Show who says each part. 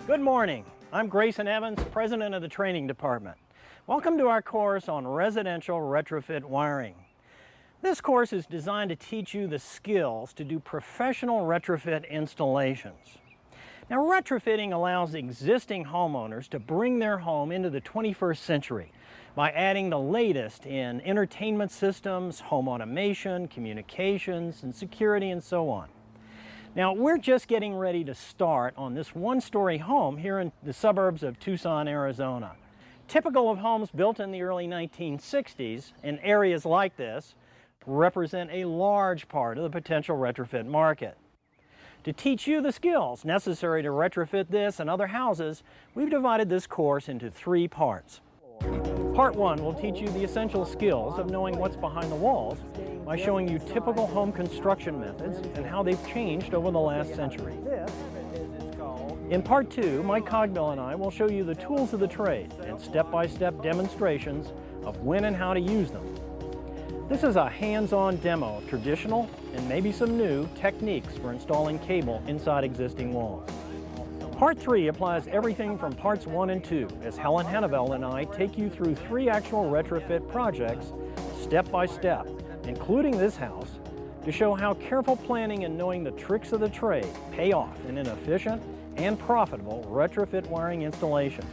Speaker 1: Good morning. I'm Grayson Evans, President of the Training Department. Welcome to our course on residential retrofit wiring. This course is designed to teach you the skills to do professional retrofit installations. Now, retrofitting allows existing homeowners to bring their home into the 21st century by adding the latest in entertainment systems, home automation, communications, and security, and so on. Now, we're just getting ready to start on this one-story home here in the suburbs of Tucson, Arizona. Typical of homes built in the early 1960s in areas like this represent a large part of the potential retrofit market. To teach you the skills necessary to retrofit this and other houses, we've divided this course into 3 parts. Part 1 will teach you the essential skills of knowing what's behind the walls by showing you typical home construction methods and how they've changed over the last century. In Part 2, Mike Cogbill and I will show you the tools of the trade and step-by-step demonstrations of when and how to use them. This is a hands-on demo of traditional and maybe some new techniques for installing cable inside existing walls. Part 3 applies everything from parts 1 and 2 as Helen Hannaveld and I take you through 3 actual retrofit projects step by step, including this house, to show how careful planning and knowing the tricks of the trade pay off in an efficient and profitable retrofit wiring installation.